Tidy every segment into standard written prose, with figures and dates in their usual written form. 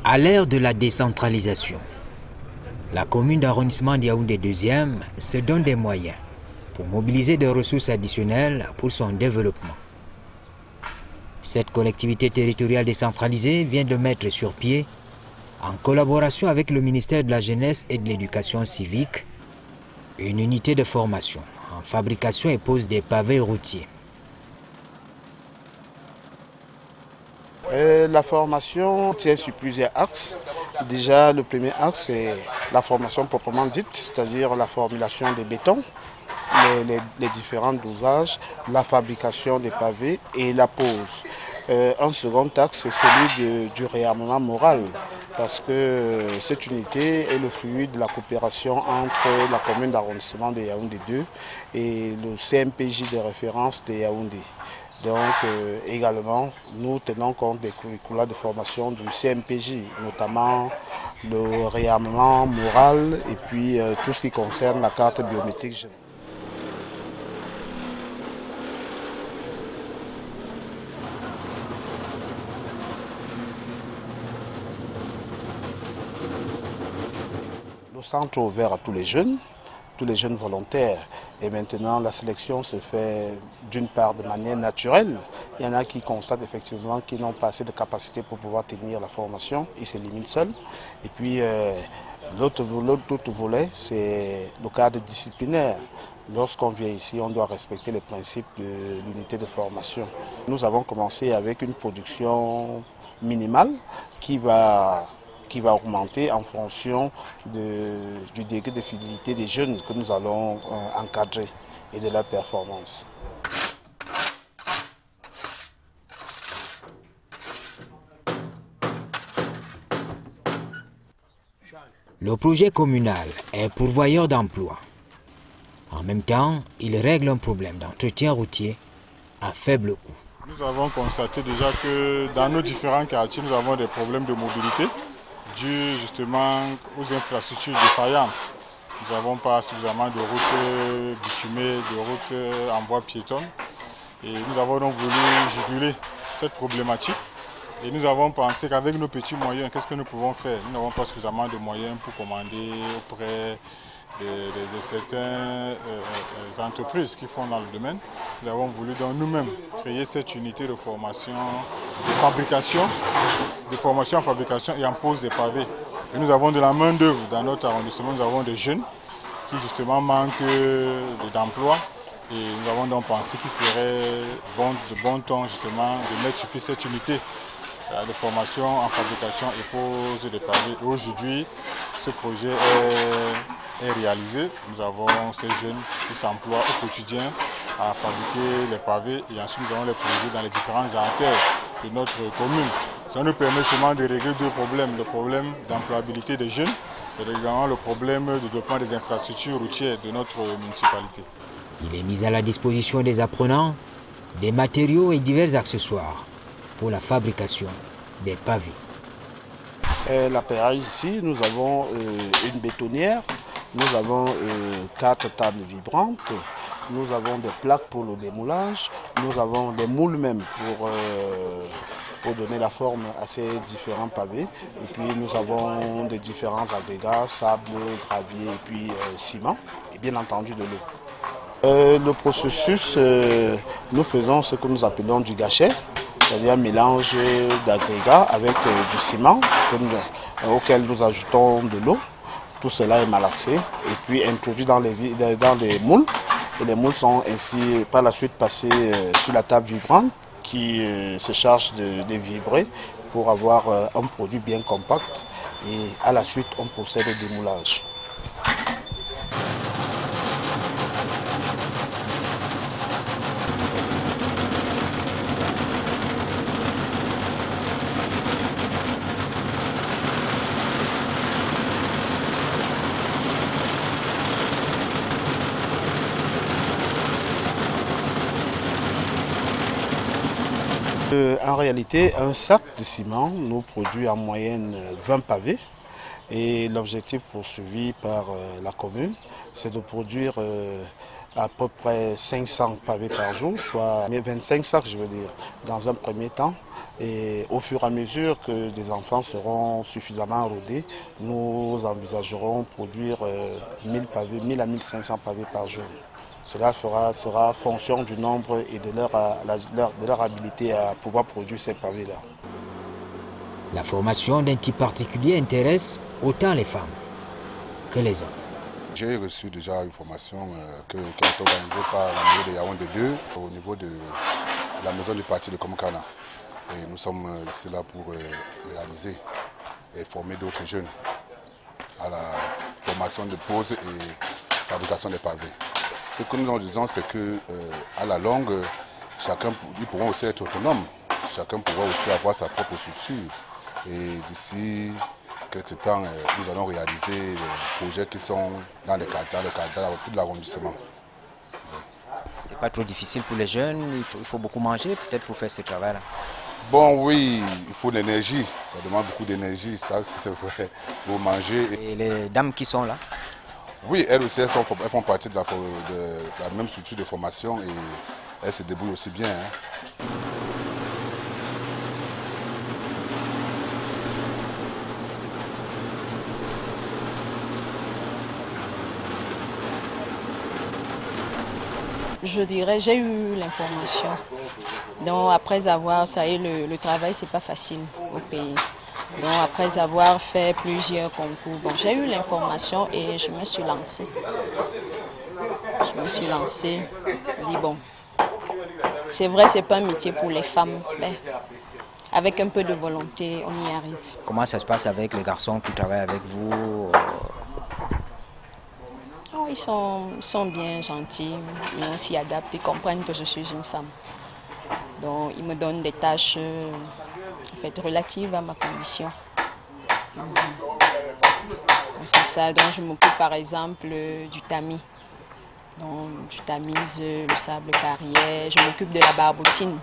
À l'ère de la décentralisation, la commune d'arrondissement de Yaoundé 2e se donne des moyens pour mobiliser des ressources additionnelles pour son développement. Cette collectivité territoriale décentralisée vient de mettre sur pied, en collaboration avec le ministère de la Jeunesse et de l'Éducation civique, une unité de formation en fabrication et pose des pavés routiers. La formation tient sur plusieurs axes. Déjà, le premier axe, c'est la formation proprement dite, c'est-à-dire la formulation des bétons, les différents dosages, la fabrication des pavés et la pose. Un second axe, c'est celui du réarmement moral, parce que cette unité est le fruit de la coopération entre la commune d'arrondissement de Yaoundé 2 et le CMPJ de référence de Yaoundé. Donc également, nous tenons compte des curricula de formation du CMPJ, notamment le réarmement moral et puis tout ce qui concerne la carte biométrique. Le centre est ouvert à tous les jeunes volontaires. Et maintenant, la sélection se fait d'une part de manière naturelle. Il y en a qui constatent effectivement qu'ils n'ont pas assez de capacité pour pouvoir tenir la formation. Ils se limitent seuls. Et puis, l'autre volet, c'est le cadre disciplinaire. Lorsqu'on vient ici, on doit respecter les principes de l'unité de formation. Nous avons commencé avec une production minimale qui va augmenter en fonction du degré de fidélité des jeunes que nous allons encadrer et de leur performance. Le projet communal est pourvoyeur d'emplois. En même temps, il règle un problème d'entretien routier à faible coût. Nous avons constaté déjà que dans nos différents quartiers, nous avons des problèmes de mobilité dû justement aux infrastructures défaillantes. Nous n'avons pas suffisamment de routes bitumées, de routes en voie piétonne. Et nous avons donc voulu juguler cette problématique. Et nous avons pensé qu'avec nos petits moyens, qu'est-ce que nous pouvons faire? Nous n'avons pas suffisamment de moyens pour commander auprès de certaines entreprises qui font dans le domaine. Nous avons voulu donc nous-mêmes créer cette unité de formation, de formation en fabrication et en pose des pavés. Et nous avons de la main-d'œuvre dans notre arrondissement, nous avons des jeunes qui justement manquent d'emploi. Et nous avons donc pensé qu'il serait de bon ton justement de mettre sur pied cette unité de formation en fabrication et pose des pavés. Aujourd'hui, ce projet est réalisé. Nous avons ces jeunes qui s'emploient au quotidien à fabriquer les pavés et ensuite nous allons les produire dans les différentes artères de notre commune. Ça nous permet seulement de régler deux problèmes, le problème d'employabilité des jeunes et également le problème de développement des infrastructures routières de notre municipalité. Il est mis à la disposition des apprenants des matériaux et divers accessoires pour la fabrication des pavés. L'appareil ici, nous avons une bétonnière, nous avons 4 tables vibrantes, nous avons des plaques pour le démoulage, nous avons des moules même pour donner la forme à ces différents pavés. Et puis nous avons des différents agrégats, sable, gravier et puis ciment, et bien entendu de l'eau. Le processus, nous faisons ce que nous appelons du gâchis, c'est-à-dire un mélange d'agrégats avec du ciment auquel nous ajoutons de l'eau. Tout cela est malaxé et puis introduit dans les moules. Et les moules sont ainsi par la suite passés sur la table vibrante qui se charge de vibrer pour avoir un produit bien compact. Et à la suite, on procède au démoulage. En réalité, un sac de ciment nous produit en moyenne 20 pavés. Et l'objectif poursuivi par la commune, c'est de produire à peu près 500 pavés par jour, soit 25 sacs, je veux dire, dans un premier temps. Et au fur et à mesure que les enfants seront suffisamment rodés, nous envisagerons produire 1000 à 1500 pavés par jour. Cela sera fonction du nombre et de leur habilité à pouvoir produire ces pavés-là. La formation d'un type particulier intéresse autant les femmes que les hommes. J'ai reçu déjà une formation qui a été organisée par la mairie de Yaoundé 2 au niveau de la maison du parti de Komokana. Et nous sommes ici là pour réaliser et former d'autres jeunes à la formation de pose et fabrication des pavés. Ce que nous en disons, c'est qu'à la longue, ils pourront aussi être autonomes. Chacun pourra aussi avoir sa propre structure. Et d'ici quelques temps, nous allons réaliser les projets qui sont dans le cadre de l'arrondissement. C'est pas trop difficile pour les jeunes, il faut beaucoup manger peut-être pour faire ce travail-là. Bon oui, il faut de l'énergie, ça demande beaucoup d'énergie, ça c'est vrai, pour manger. Et les dames qui sont là? Oui, elles aussi elles font partie de la même structure de formation et elles se débrouillent aussi bien. Je dirais, j'ai eu l'information. Donc après avoir, ça y est, le travail, c'est pas facile au pays. Donc après avoir fait plusieurs concours, bon, j'ai eu l'information et je me suis lancée. Je dis bon, c'est vrai, c'est pas un métier pour les femmes, mais avec un peu de volonté, on y arrive. Comment ça se passe avec les garçons qui travaillent avec vous? Oh, ils sont bien gentils, ils s'y adaptent, ils comprennent que je suis une femme. Donc ils me donnent des tâches en fait, relatives à ma condition. C'est ça, donc je m'occupe par exemple du tamis. Donc je tamise le sable carrière, je m'occupe de la barboutine.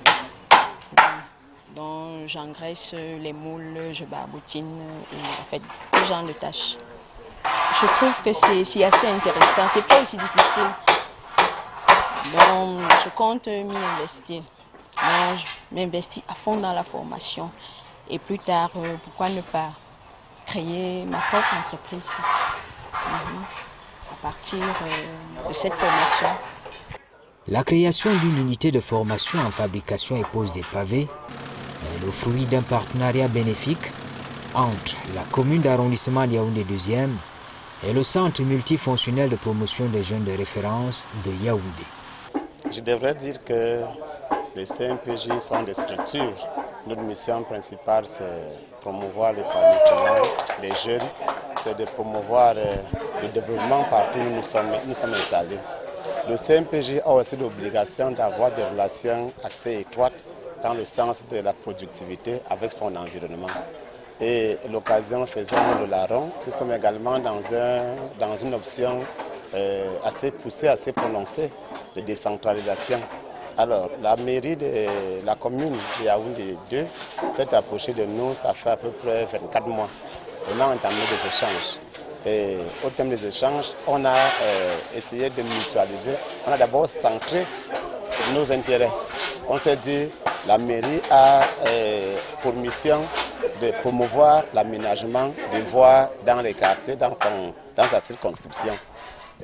Donc j'engraisse les moules, je barboutine, et en fait, tout genre de tâches. Je trouve que c'est assez intéressant, c'est pas aussi difficile. Donc je compte m'y investir. Donc, je m'investis à fond dans la formation. Et plus tard, pourquoi ne pas créer ma propre entreprise à partir de cette formation. La création d'une unité de formation en fabrication et pose des pavés est le fruit d'un partenariat bénéfique entre la commune d'arrondissement de Yaoundé 2e et le centre multifonctionnel de promotion des jeunes de référence de Yaoundé. Je devrais dire que les CMPJ sont des structures. Notre mission principale, c'est promouvoir l'épanouissement des jeunes, c'est de promouvoir le développement partout où nous sommes installés. Le CMPJ a aussi l'obligation d'avoir des relations assez étroites dans le sens de la productivité avec son environnement. Et l'occasion faisant le larron, nous sommes également dans une option assez poussée, assez prononcée de décentralisation. Alors, la mairie de la commune de Yaoundé 2 s'est approchée de nous, ça fait à peu près 24 mois. On a entamé des échanges. Et au terme des échanges, on a essayé de mutualiser. On a d'abord centré nos intérêts. On s'est dit, la mairie a pour mission de promouvoir l'aménagement des voies dans les quartiers, dans sa circonscription.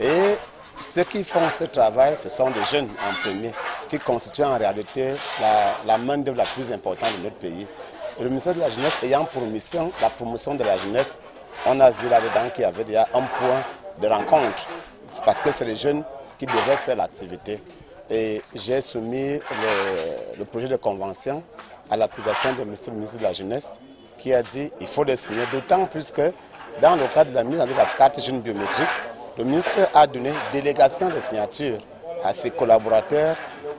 Et ceux qui font ce travail, ce sont des jeunes en premier, qui constituent en réalité la main-d'œuvre la plus importante de notre pays. Et le ministère de la Jeunesse ayant pour mission la promotion de la jeunesse, on a vu là-dedans qu'il y avait déjà un point de rencontre, parce que c'est les jeunes qui devraient faire l'activité. Et j'ai soumis le projet de convention à l'accusation du ministre de la Jeunesse, qui a dit qu'il faut le signer, d'autant plus que dans le cadre de la mise en œuvre de la carte jeune biométrique, le ministre a donné délégation de signature à ses collaborateurs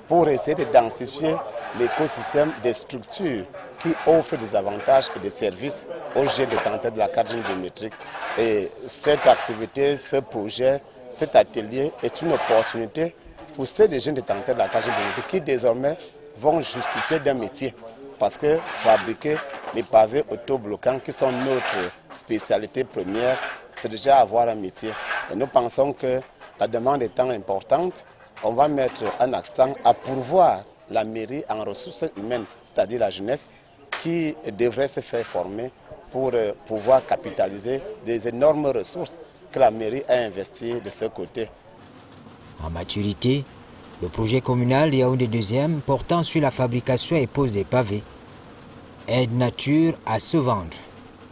pour essayer de densifier l'écosystème des structures qui offrent des avantages et des services aux jeunes détenteurs de la carte jeune biométrique. Et cette activité, ce projet, cet atelier est une opportunité pour ces jeunes détenteurs de la carte jeune biométrique qui désormais vont justifier d'un métier. parce que fabriquer les pavés autobloquants qui sont notre spécialité première, c'est déjà avoir un métier. Et nous pensons que la demande étant importante, on va mettre un accent à pourvoir la mairie en ressources humaines, c'est-à-dire la jeunesse, qui devrait se faire former pour pouvoir capitaliser des énormes ressources que la mairie a investies de ce côté. En maturité, le projet communal Yaoundé 2e portant sur la fabrication et pose des pavés aide nature à se vendre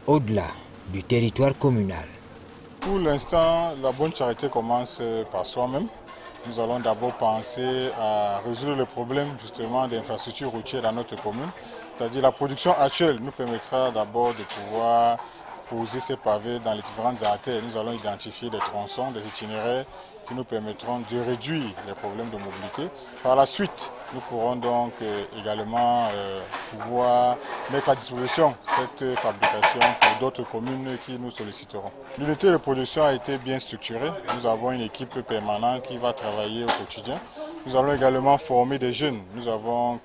au-delà du territoire communal. Pour l'instant, la bonne charité commence par soi-même. Nous allons d'abord penser à résoudre le problème justement d'infrastructures routières dans notre commune. C'est-à-dire la production actuelle nous permettra d'abord de pouvoir poser ces pavés dans les différentes artères. Nous allons identifier des tronçons, des itinéraires qui nous permettront de réduire les problèmes de mobilité. Par la suite, nous pourrons donc également pouvoir mettre à disposition cette fabrication pour d'autres communes qui nous solliciteront. L'unité de production a été bien structurée. Nous avons une équipe permanente qui va travailler au quotidien. Nous allons également former des jeunes. Nous avons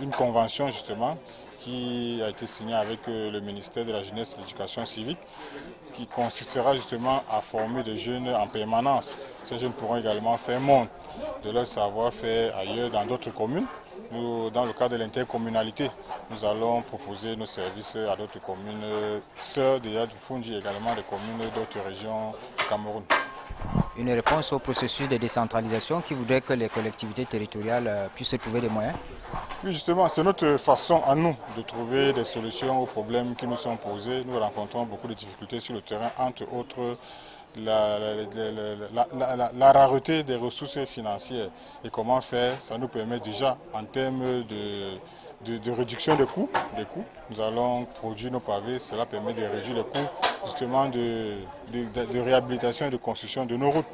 une convention justement qui a été signée avec le ministère de la Jeunesse et de l'Éducation civique, qui consistera justement à former des jeunes en permanence. Ces jeunes pourront également faire montre de leur savoir-faire ailleurs dans d'autres communes. Nous, dans le cadre de l'intercommunalité, nous allons proposer nos services à d'autres communes sœurs de Yadjoufoundi, également des communes d'autres régions du Cameroun. Une réponse au processus de décentralisation qui voudrait que les collectivités territoriales puissent trouver des moyens? Oui, justement, c'est notre façon à nous de trouver des solutions aux problèmes qui nous sont posés. Nous rencontrons beaucoup de difficultés sur le terrain, entre autres la rareté des ressources financières. Et comment faire? Ça nous permet déjà, en termes de réduction des coûts, nous allons produire nos pavés, cela permet de réduire les coûts justement de réhabilitation et de construction de nos routes.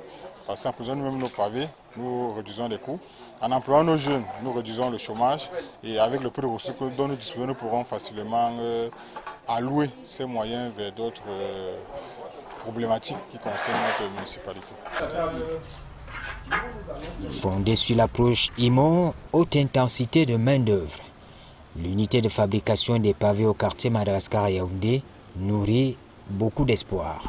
Parce qu'en faisant nous-mêmes nos pavés, nous réduisons les coûts. En employant nos jeunes, nous réduisons le chômage. Et avec le peu de ressources dont nous disposons, nous pourrons facilement allouer ces moyens vers d'autres problématiques qui concernent notre municipalité. Fondée sur l'approche IMO, haute intensité de main-d'œuvre, l'unité de fabrication des pavés au quartier Madagascar à Yaoundé nourrit beaucoup d'espoir.